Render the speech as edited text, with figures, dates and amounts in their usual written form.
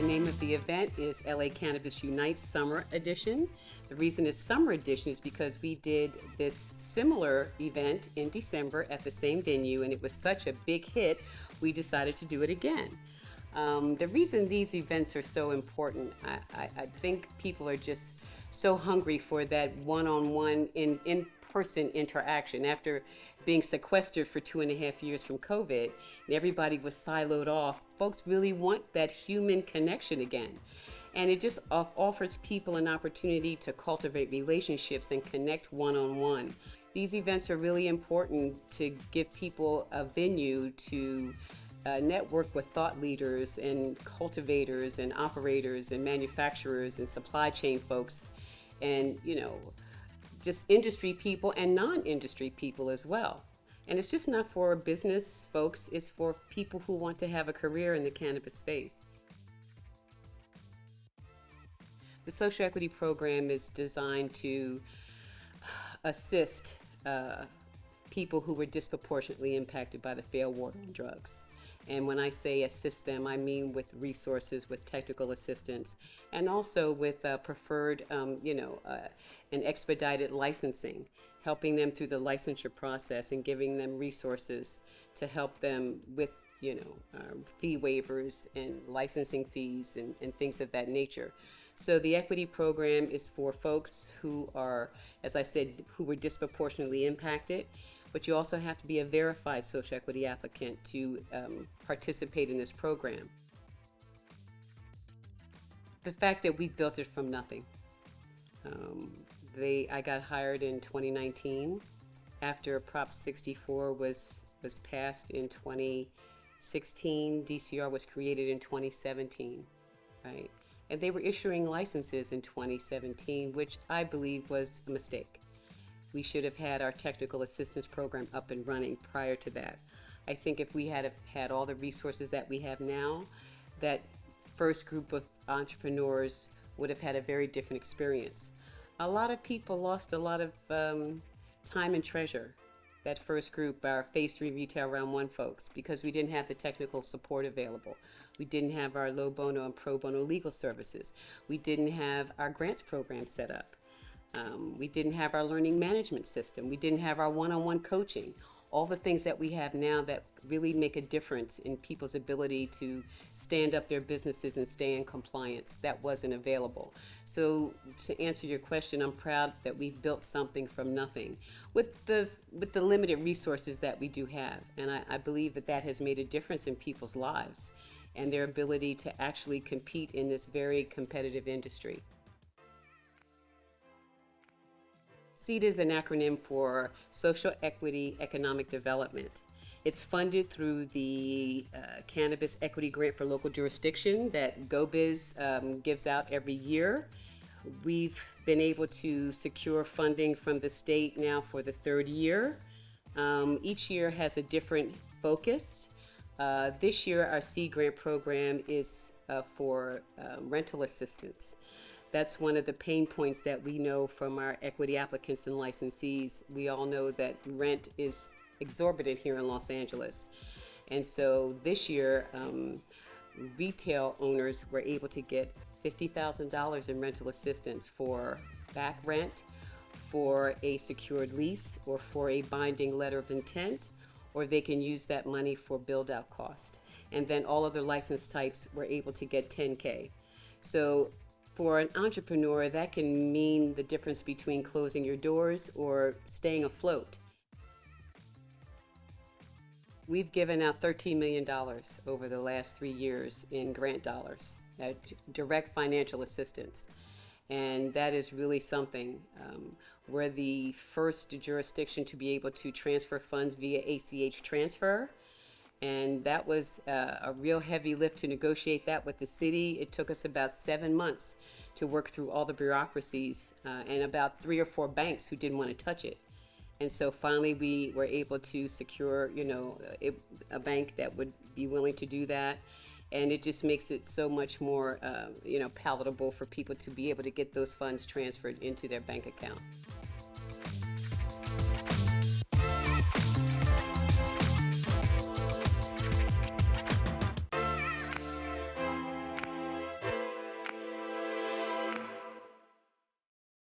name of the event is LA Cannabis Unites Summer Edition. The reason it's Summer Edition is because we did this similar event in December at the same venue, and it was such a big hit, we decided to do it again. The reason these events are so important, I think people are just so hungry for that one-on-one in-person interaction. After being sequestered for 2.5 years from COVID and everybody was siloed off, folks really want that human connection again. And it just offers people an opportunity to cultivate relationships and connect one-on-one. These events are really important to give people a venue to network with thought leaders and cultivators and operators and manufacturers and supply chain folks and, just industry people and non-industry people as well. And it's just not for business folks, it's for people who want to have a career in the cannabis space. The social equity program is designed to assist people who were disproportionately impacted by the failed war on drugs. And when I say assist them, I mean with resources, with technical assistance, and also with preferred, and expedited licensing, helping them through the licensure process and giving them resources to help them with, fee waivers and licensing fees and things of that nature. So the equity program is for folks who are, as I said, who were disproportionately impacted, but you also have to be a verified social equity applicant to participate in this program. The fact that we built it from nothing. I got hired in 2019 after Prop 64 was passed in 2016. DCR was created in 2017, right? And they were issuing licenses in 2017, which I believe was a mistake. We should have had our technical assistance program up and running prior to that. I think if we had had all the resources that we have now, that first group of entrepreneurs would have had a very different experience. A lot of people lost a lot of time and treasure. That first group, our Phase 3 Retail Round 1 folks, because we didn't have the technical support available. We didn't have our low bono and pro bono legal services. We didn't have our grants program set up. We didn't have our learning management system. We didn't have our one-on-one coaching. All the things that we have now that really make a difference in people's ability to stand up their businesses and stay in compliance, that wasn't available. So to answer your question, I'm proud that we've built something from nothing with the limited resources that we do have. And I believe that has made a difference in people's lives and their ability to actually compete in this very competitive industry. SEED is an acronym for Social Equity Economic Development. It's funded through the Cannabis Equity Grant for Local Jurisdiction that GoBiz gives out every year. We've been able to secure funding from the state now for the third year. Each year has a different focus. This year, our SEED grant program is for rental assistance. That's one of the pain points that we know from our equity applicants and licensees. We all know that rent is exorbitant here in Los Angeles. And so this year, retail owners were able to get $50,000 in rental assistance for back rent, for a secured lease, or for a binding letter of intent, or they can use that money for build-out cost. And then all other license types were able to get $10K. So for an entrepreneur, that can mean the difference between closing your doors or staying afloat. We've given out $13 million over the last 3 years in grant dollars, direct financial assistance. And that is really something. We're the first jurisdiction to be able to transfer funds via ACH transfer. And that was a real heavy lift to negotiate that with the city. It took us about 7 months to work through all the bureaucracies and about 3 or 4 banks who didn't want to touch it. And so finally we were able to secure, a bank that would be willing to do that. And it just makes it so much more, palatable for people to be able to get those funds transferred into their bank account.